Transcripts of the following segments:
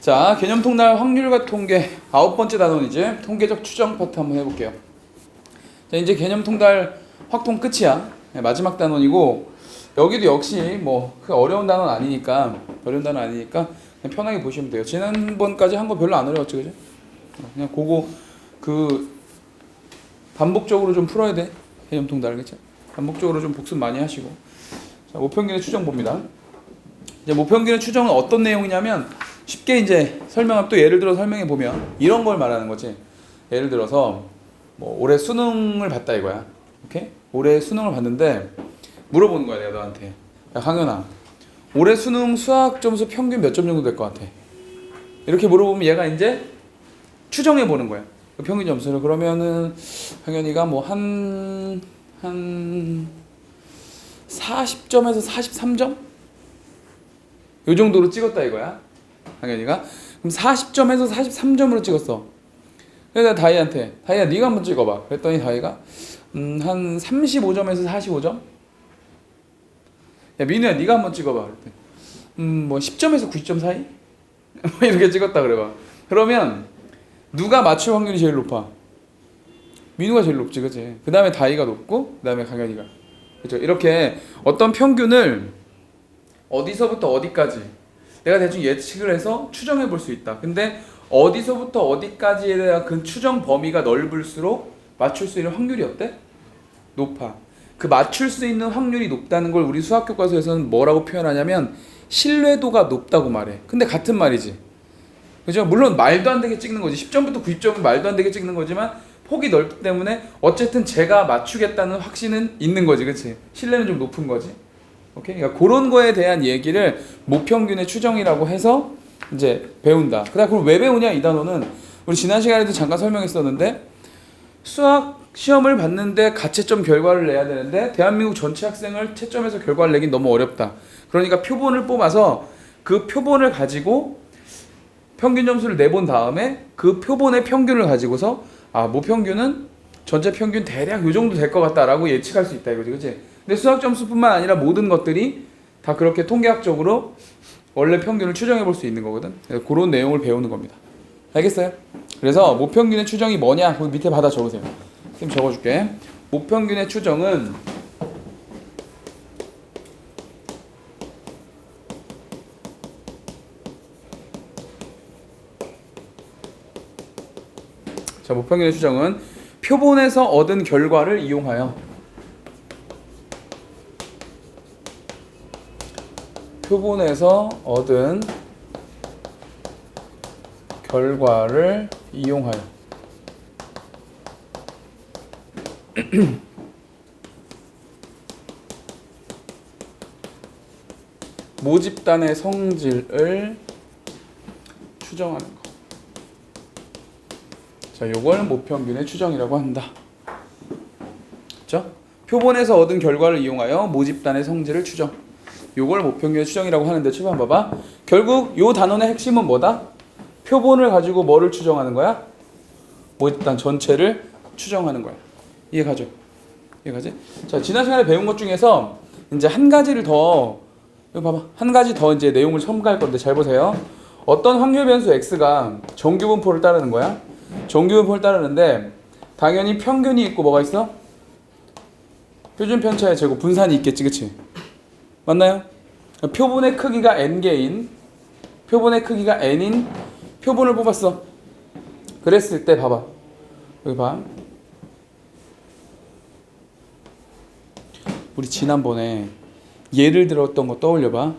자, 개념통날 확률과 통계 9번째 단원이지. 통계적 추정 파트 한번 해볼게요. 자, 이제 개념통날 확통 끝이야. 네, 마지막 단원이고, 여기도 역시 뭐 어려운 단원 아니니까 그냥 편하게 보시면 돼요. 지난번까지 한 거 별로 안 어려웠지, 그죠? 그냥 그거 반복적으로 좀 풀어야 돼. 개념통날, 알겠죠? 반복적으로 좀 복습 많이 하시고. 자, 모평균의 추정 봅니다. 이제 모평균의 추정은 어떤 내용이냐면, 쉽게 이제 또 예를 들어 설명해 보면 이런 걸 말하는 거지. 예를 들어서 뭐 올해 수능을 봤다 이거야. 오케이? 올해 수능을 봤는데 물어보는 거야, 내가 너한테. 야, 강현아, 올해 수능 수학 점수 평균 몇 점 정도 될 것 같아? 이렇게 물어보면 얘가 이제 추정해 보는 거야. 그 평균 점수를. 그러면은 강현이가 뭐 한 40점에서 43점? 요 정도로 찍었다 이거야. 강현이가. 그럼 40점에서 43점으로 찍었어. 그래서 다희한테, 다희야 네가 한번 찍어봐. 그랬더니 다희가 한 35점에서 45점? 야, 민우야 네가 한번 찍어봐. 그랬더니 뭐 10점에서 90점 사이? 뭐 이렇게 찍었다 그래봐. 그러면 누가 맞출 확률이 제일 높아? 민우가 제일 높지, 그치? 그 다음에 다희가 높고, 그 다음에 강현이가. 그죠? 이렇게 어떤 평균을 어디서부터 어디까지 내가 대충 예측을 해서 추정해 볼 수 있다. 근데 어디서부터 어디까지에 대한 그 추정 범위가 넓을수록 맞출 수 있는 확률이 어때? 높아. 그 맞출 수 있는 확률이 높다는 걸 우리 수학 교과서에서는 뭐라고 표현하냐면 신뢰도가 높다고 말해. 근데 같은 말이지. 그죠? 물론 말도 안 되게 찍는 거지. 10점부터 90점은 말도 안 되게 찍는 거지만 폭이 넓기 때문에 어쨌든 제가 맞추겠다는 확신은 있는 거지. 그치? 신뢰는 좀 높은 거지. 오케이? 그러니까 그런 거에 대한 얘기를 모평균의 추정이라고 해서 이제 배운다. 그럼 왜 배우냐, 이 단어는 우리 지난 시간에도 잠깐 설명했었는데, 수학 시험을 봤는데 가채점 결과를 내야 되는데 대한민국 전체 학생을 채점해서 결과를 내긴 너무 어렵다. 그러니까 표본을 뽑아서 그 표본을 가지고 평균 점수를 내본 다음에 그 표본의 평균을 가지고서 모평균은 전체 평균 대략 요 정도 될 것 같다라고 예측할 수 있다 이거지, 그치? 근데 수학 점수뿐만 아니라 모든 것들이 다 그렇게 통계학적으로 원래 평균을 추정해 볼 수 있는 거거든. 그래서 그런 내용을 배우는 겁니다. 알겠어요? 그래서 모평균의 추정이 뭐냐? 거기 밑에 받아 적으세요. 선생님 적어줄게. 모평균의 추정은 모평균의 추정은 표본에서 얻은 결과를 이용하여 표본에서 얻은 결과를 이용하여 모집단의 성질을 추정하는 것. 자, 요걸 모평균의 추정이라고 한다. 그렇죠? 표본에서 얻은 결과를 이용하여 모집단의 성질을 추정. 요걸 모평균의 추정이라고 하는데, 출판 봐봐. 결국 요 단원의 핵심은 뭐다? 표본을 가지고 뭐를 추정하는 거야? 모집단 전체를 추정하는 거야. 이해가죠? 이해가지? 자, 지난 시간에 배운 것 중에서 이제 한 가지 더 이제 내용을 첨가할 건데 잘 보세요. 어떤 확률 변수 x가 정규분포를 따르는 거야? 정규분포를 따르는데 당연히 평균이 있고 뭐가 있어? 표준 편차의 제곱, 분산이 있겠지, 그치? 맞나요? 표본의 크기가 n개인 표본을 뽑았어. 그랬을 때 봐봐. 여기 봐. 우리 지난번에 예를 들었던 거 떠올려봐.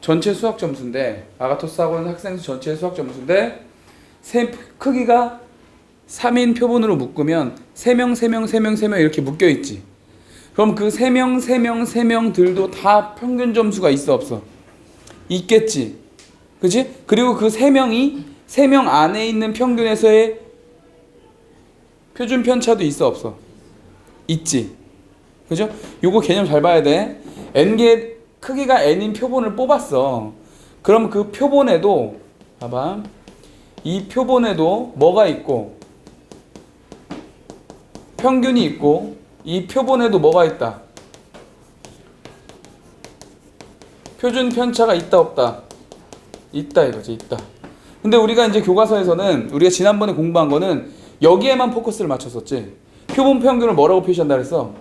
전체 수학 점수인데, 아가토스 학원 학생 수 전체 수학 점수인데 크기가 3인 표본으로 묶으면 3명 이렇게 묶여 있지. 그럼 그 3명들도 다 평균 점수가 있어, 없어? 있겠지. 그치? 그리고 그 3명 안에 있는 평균에서의 표준 편차도 있어, 없어? 있지. 그죠? 요거 개념 잘 봐야 돼. n개 크기가 n인 표본을 뽑았어. 그럼 그 표본에도 봐봐. 이 표본에도 뭐가 있고 평균이 있고 이 표본에도 뭐가 있다? 표준 편차가 있다 없다? 있다 이거지, 있다. 근데 우리가 이제 교과서에서는 우리가 지난번에 공부한 거는 여기에만 포커스를 맞췄었지. 표본 평균을 뭐라고 표시한다 그랬어?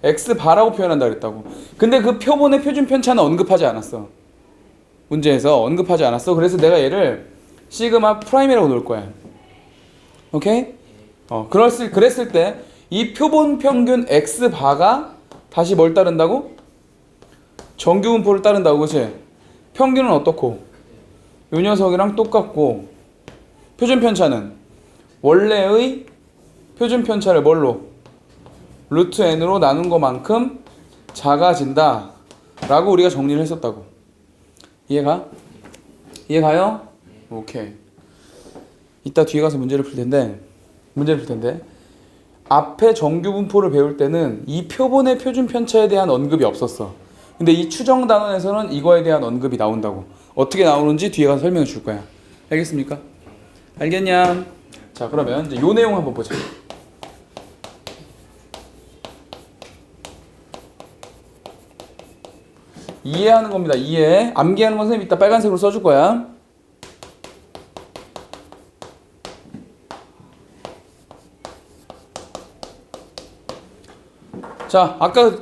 X바라고 표현한다 그랬다고. 근데 그 표본의 표준 편차는 언급하지 않았어. 문제에서 언급하지 않았어. 그래서 내가 얘를 시그마 프라임이라고 놓을 거야. 오케이? 그랬을 때 이 표본 평균 X바가 다시 뭘 따른다고? 정규 분포를 따른다고, 그치? 평균은 어떻고? 요 녀석이랑 똑같고, 표준 편차는 원래의 표준 편차를 뭘로? 루트 n으로 나눈 것만큼 작아진다 라고 우리가 정리를 했었다고. 이해가? 이해가요? 오케이. 이따 뒤에 가서 문제를 풀 텐데 앞에 정규 분포를 배울 때는 이 표본의 표준 편차에 대한 언급이 없었어. 근데 이 추정 단원에서는 이거에 대한 언급이 나온다고. 어떻게 나오는지 뒤에 가서 설명해 줄 거야. 알겠습니까? 알겠냐? 자, 그러면 이제 요 내용 한번 보자. 이해하는 겁니다. 이해. 암기하는 건 선생님 이따 빨간색으로 써줄 거야. 자, 아까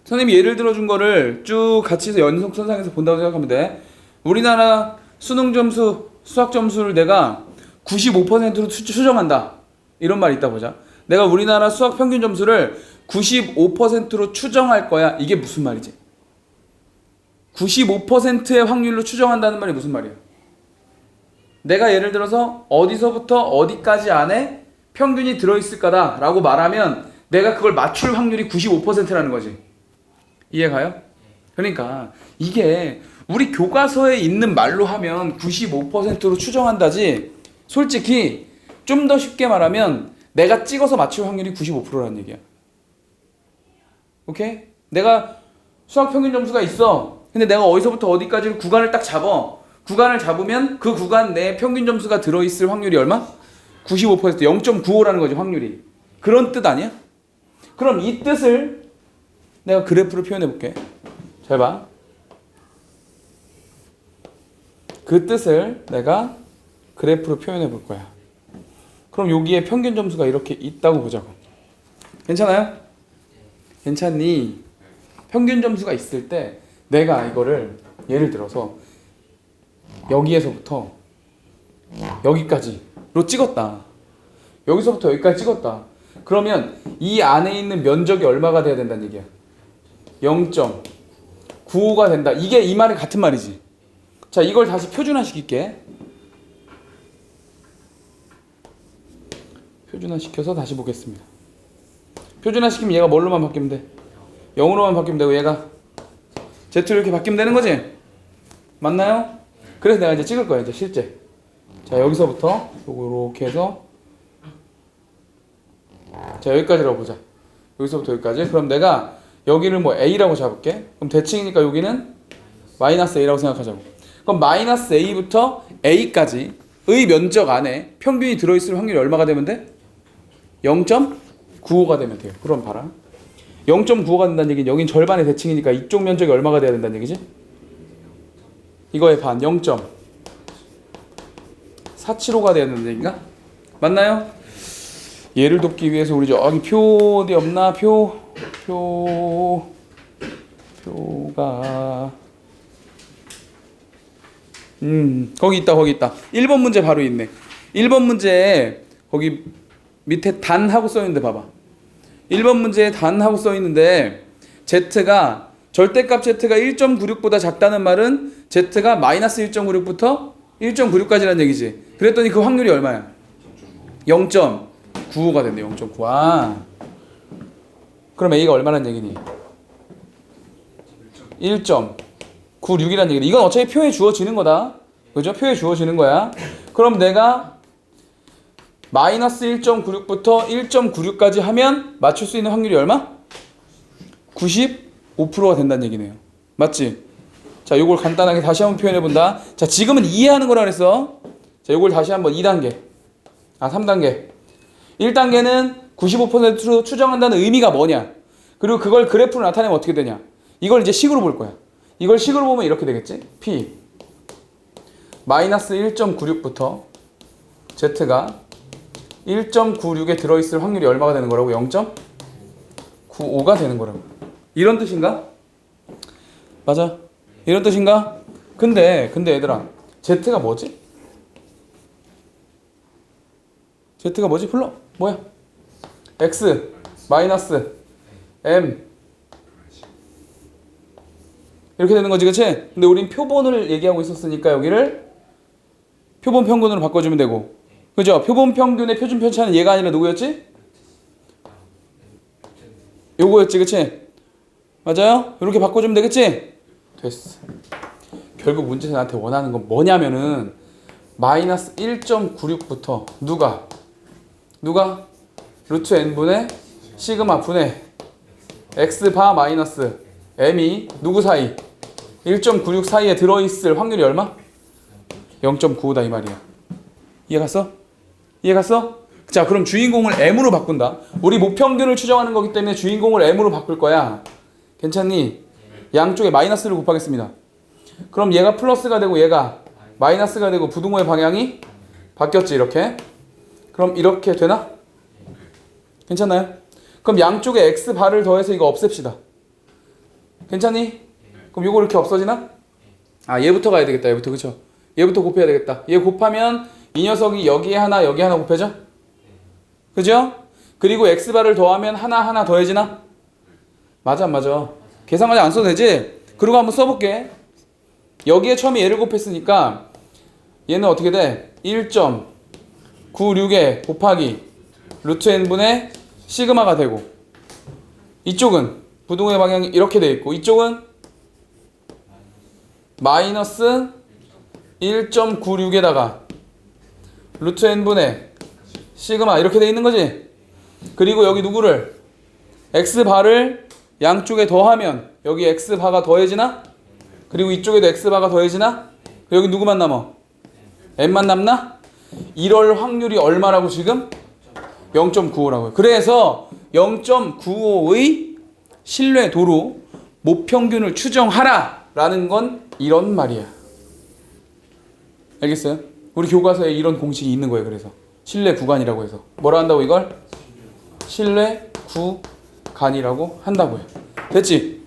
선생님이 예를 들어준 거를 쭉 같이 해서 연속선상에서 본다고 생각하면 돼. 우리나라 수능 점수, 수학 점수를 내가 95%로 추정한다. 이런 말이 있다 보자. 내가 우리나라 수학 평균 점수를 95%로 추정할 거야. 이게 무슨 말이지? 95%의 확률로 추정한다는 말이 무슨 말이야? 내가 예를 들어서 어디서부터 어디까지 안에 평균이 들어있을 거다 라고 말하면 내가 그걸 맞출 확률이 95%라는 거지. 이해가요? 그러니까 이게 우리 교과서에 있는 말로 하면 95%로 추정한다지, 솔직히 좀 더 쉽게 말하면 내가 찍어서 맞출 확률이 95%라는 얘기야. 오케이? 내가 수학 평균 점수가 있어. 근데 내가 어디서부터 어디까지 구간을 딱 잡아. 구간을 잡으면 그 구간 내에 평균 점수가 들어있을 확률이 얼마? 95%, 0.95라는 거지, 확률이. 그런 뜻 아니야? 그럼 이 뜻을 내가 그래프로 표현해 볼게. 잘 봐. 그 뜻을 내가 그래프로 표현해 볼 거야. 그럼 여기에 평균 점수가 이렇게 있다고 보자고. 괜찮아요? 괜찮니? 평균 점수가 있을 때 내가 이거를 예를 들어서 여기에서부터 여기까지로 찍었다. 여기서부터 여기까지 찍었다. 그러면 이 안에 있는 면적이 얼마가 돼야 된다는 얘기야? 0.95가 된다. 이게 이 말이 같은 말이지. 자, 이걸 다시 표준화 시킬게. 표준화 시켜서 다시 보겠습니다. 표준화 시키면 얘가 뭘로만 바뀌면 돼? 0으로만 바뀌면 되고 얘가 Z로 이렇게 바뀌면 되는 거지? 맞나요? 그래서 내가 이제 찍을 거야, 이제 실제. 자, 여기서부터 요렇게 해서 자, 여기까지라고 보자. 여기서부터 여기까지. 그럼 내가 여기를 뭐 A라고 잡을게. 그럼 대칭이니까 여기는 마이너스 A라고 생각하자고. 그럼 마이너스 A부터 A까지의 면적 안에 평균이 들어있을 확률이 얼마가 되면 돼? 0.95가 되면 돼요. 그럼 봐라. 0.95가 된다는 얘기는 여긴 절반의 대칭이니까 이쪽 면적이 얼마가 돼야 된다는 얘기지? 이거의 반, 0.475가 돼야 된다는 얘기인가? 맞나요? 얘를 돕기 위해서 우리 저기 표 어디 없나? 표가 거기 있다. 1번 문제 바로 있네. 1번 문제에 거기 밑에 단하고 써 있는데 봐봐. 1번 문제에 단하고 써 있는데 Z가 절대값 Z가 1.96보다 작다는 말은 Z가 마이너스 1.96부터 1.96까지라는 얘기지. 그랬더니 그 확률이 얼마야? 0.95가 됐네. 0.9. 아. 그럼 A가 얼마라는 얘기니? 1.96이라는 얘기네. 이건 어차피 표에 주어지는 거다. 그죠? 표에 주어지는 거야. 그럼 내가 마이너스 1.96부터 1.96까지 하면 맞출 수 있는 확률이 얼마? 95%가 된다는 얘기네요. 맞지? 자, 요걸 간단하게 다시 한번 표현해 본다. 자, 지금은 이해하는 거라 그랬어. 자, 요걸 다시 한번 2단계. 3단계. 1단계는 95%로 추정한다는 의미가 뭐냐? 그리고 그걸 그래프로 나타내면 어떻게 되냐? 이걸 이제 식으로 볼 거야. 이걸 식으로 보면 이렇게 되겠지? P 마이너스 1.96부터 Z가 1.96에 들어있을 확률이 얼마가 되는 거라고? 0.95가 되는 거라고. 이런 뜻인가? 맞아. 이런 뜻인가? 근데 얘들아, Z가 뭐지? Z가 뭐지? 불러. 뭐야? X 마이너스 M 이렇게 되는 거지, 그치? 근데 우린 표본을 얘기하고 있었으니까 여기를 표본 평균으로 바꿔주면 되고, 그죠? 표본 평균의 표준 편차는 얘가 아니라 누구였지? 요거였지, 그치? 맞아요? 이렇게 바꿔주면 되겠지? 됐어. 결국 문제에서 나한테 원하는 건 뭐냐면은 마이너스 1.96부터 누가? 루트 n분의 시그마 분의 x바 마이너스 m이 누구 사이? 1.96 사이에 들어있을 확률이 얼마? 0.95다 이 말이야. 이해갔어? 이해갔어? 자, 그럼 주인공을 m으로 바꾼다. 우리 목평균을 추정하는 거기 때문에 주인공을 m으로 바꿀 거야. 괜찮니? 양쪽에 마이너스를 곱하겠습니다. 그럼 얘가 플러스가 되고 얘가 마이너스가 되고 부등호의 방향이 바뀌었지, 이렇게. 그럼 이렇게 되나? 괜찮나요? 그럼 양쪽에 x바를 더해서 이거 없앱시다. 괜찮니? 그럼 요거 이렇게 없어지나? 아, 얘부터 가야 되겠다. 얘부터, 그쵸? 얘부터 곱해야 되겠다. 얘 곱하면 이 녀석이 여기에 하나 여기 하나 곱해져? 그죠? 그리고 x바를 더하면 하나 더해지나? 맞아 안 맞아? 계산까지 안 써도 되지? 그리고 한번 써볼게. 여기에 처음에 얘를 곱했으니까 얘는 어떻게 돼? 1.96에 곱하기 루트 n분의 시그마가 되고, 이쪽은 부등호의 방향이 이렇게 돼 있고, 이쪽은 마이너스 1.96에다가 루트 n분의 시그마 이렇게 돼 있는 거지. 그리고 여기 누구를? x바를 양쪽에 더하면 여기 x바가 더해지나? 그리고 이쪽에도 x바가 더해지나? 여기 누구만 남아? m만 남나? 이럴 확률이 얼마라고 지금? 0.95라고요. 그래서 0.95의 신뢰도로 모평균을 추정하라 라는 건 이런 말이야. 알겠어요? 우리 교과서에 이런 공식이 있는 거예요. 그래서 신뢰 구간이라고 해서 뭐라 한다고 이걸? 신뢰 구간이라고 한다고요. 됐지?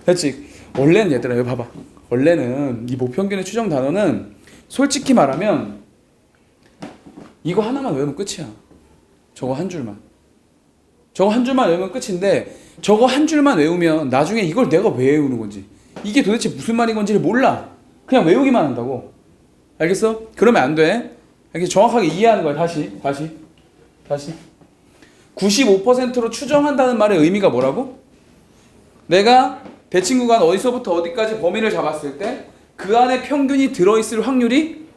됐지? 원래는 얘들아 여기 봐봐. 원래는 이 모평균의 추정 단어는 솔직히 말하면 이거 하나만 외우면 끝이야. 저거 한 줄만. 저거 한 줄만 외우면 끝인데, 저거 한 줄만 외우면 나중에 이걸 내가 왜 외우는 건지, 이게 도대체 무슨 말인 건지를 몰라. 그냥 외우기만 한다고. 알겠어? 그러면 안 돼. 이렇게 정확하게 이해하는 거야. 다시 95%로 추정한다는 말의 의미가 뭐라고? 내가 대칭 구간 어디서부터 어디까지 범위를 잡았을 때 그 안에 평균이 들어있을 확률이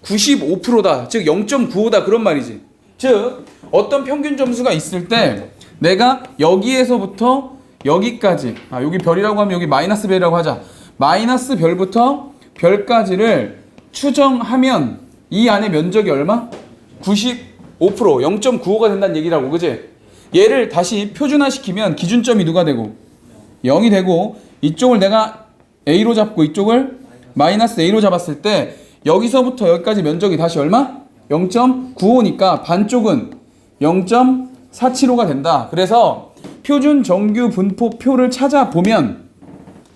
95%다. 즉 0.95다 그런 말이지. 즉 어떤 평균 점수가 있을 때 내가 여기에서부터 여기까지, 여기 별이라고 하면 여기 마이너스 별이라고 하자. 마이너스 별부터 별까지를 추정하면 이 안에 면적이 얼마? 95%, 0.95가 된다는 얘기라고, 그지? 얘를 다시 표준화시키면 기준점이 누가 되고? 0이 되고, 이쪽을 내가 A로 잡고 이쪽을 마이너스 A로 잡았을 때 여기서부터 여기까지 면적이 다시 얼마? 0.95니까 반쪽은 0.475가 된다. 그래서 표준 정규 분포표를 찾아보면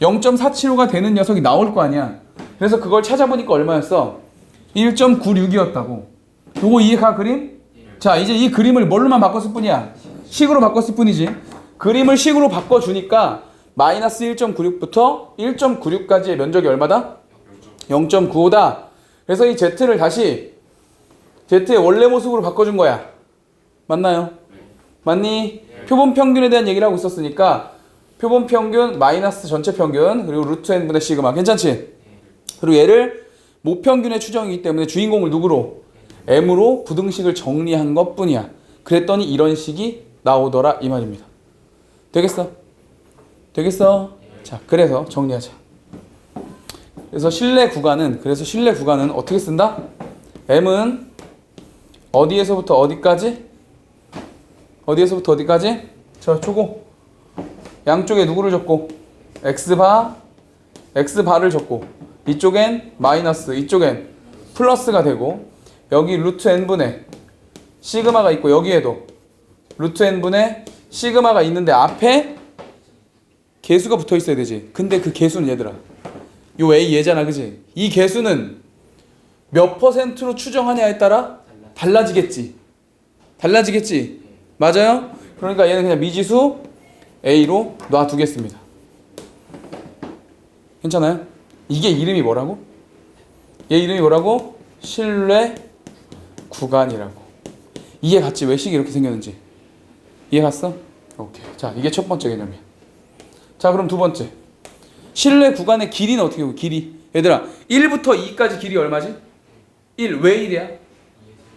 0.475가 되는 녀석이 나올 거 아니야. 그래서 그걸 찾아보니까 얼마였어? 1.96이었다고. 요거 이해가 그림? 자, 이제 이 그림을 뭘로만 바꿨을 뿐이야. 식으로 바꿨을 뿐이지. 그림을 식으로 바꿔주니까 마이너스 1.96부터 1.96까지의 면적이 얼마다? 0.95다. 그래서 이 Z를 다시 Z의 원래 모습으로 바꿔준 거야. 맞나요? 맞니? 표본 평균에 대한 얘기를 하고 있었으니까 표본 평균 마이너스 전체 평균 그리고 루트 n분의 시그마. 괜찮지? 그리고 얘를 모평균의 추정이기 때문에 주인공을 누구로? m으로 부등식을 정리한 것 뿐이야. 그랬더니 이런 식이 나오더라 이 말입니다. 되겠어? 되겠어? 자, 그래서 정리하자. 그래서 신뢰 구간은 어떻게 쓴다? m은 어디에서부터 어디까지? 어디에서부터 어디까지? 자, 초고. 양쪽에 누구를 줬고? x바를 줬고, 이쪽엔 마이너스, 이쪽엔 플러스가 되고 여기 루트 n분의 시그마가 있고 여기에도 루트 n분의 시그마가 있는데 앞에 개수가 붙어 있어야 되지. 근데 그 개수는 얘들아 요 A 얘잖아, 그지? 이 개수는 몇 %로 추정하냐에 따라 달라지겠지. 달라지겠지. 맞아요? 그러니까 얘는 그냥 미지수 A로 놔두겠습니다. 괜찮아요? 이게 이름이 뭐라고? 얘 이름이 뭐라고? 신뢰 구간이라고. 이해 갔지? 왜 식이 이렇게 생겼는지. 이해 갔어? 오케이. 자, 이게 첫 번째 개념이야. 자, 그럼 두 번째. 신뢰 구간의 길이는 어떻게 보고? 길이. 얘들아, 1부터 2까지 길이 얼마지? 1. 왜 1이야?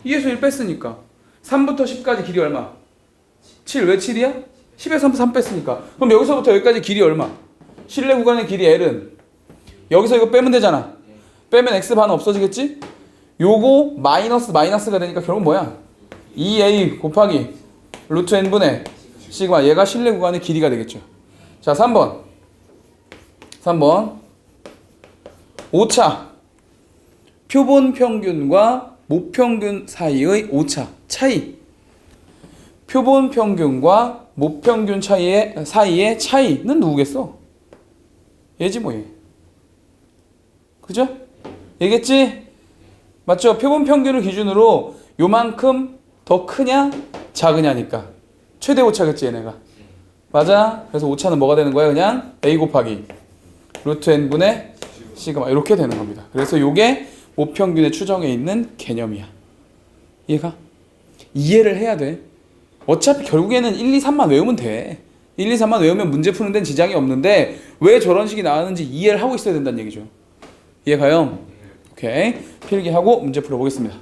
2에서 1 뺐으니까. 3부터 10까지 길이 얼마? 7. 왜 7이야? 10에서 3 뺐으니까. 그럼 여기서부터 여기까지 길이 얼마? 신뢰 구간의 길이 L은 여기서 이거 빼면 되잖아. 빼면 X반 없어지겠지? 요거 마이너스가 되니까 결국 뭐야? 2A 곱하기 루트 n분의 시그마. 얘가 신뢰 구간의 길이가 되겠죠. 자, 3번 5차 표본 평균과 모평균 사이의 오차 차이. 표본 평균과 모평균 사이의 차이는 누구겠어? 얘지 뭐 얘. 그죠? 얘겠지? 맞죠? 표본 평균을 기준으로 요만큼 더 크냐 작으냐니까 최대 오차겠지 얘네가. 맞아? 그래서 오차는 뭐가 되는 거야? 그냥 A 곱하기 루트 n분의 시그마 이렇게 되는 겁니다. 그래서 요게 모평균의 추정에 있는 개념이야. 이해가? 이해를 해야 돼. 어차피 결국에는 1, 2, 3만 외우면 돼. 1, 2, 3만 외우면 문제 푸는 데는 지장이 없는데 왜 저런 식이 나왔는지 이해를 하고 있어야 된다는 얘기죠. 이해가요? 오케이. 필기하고 문제 풀어보겠습니다.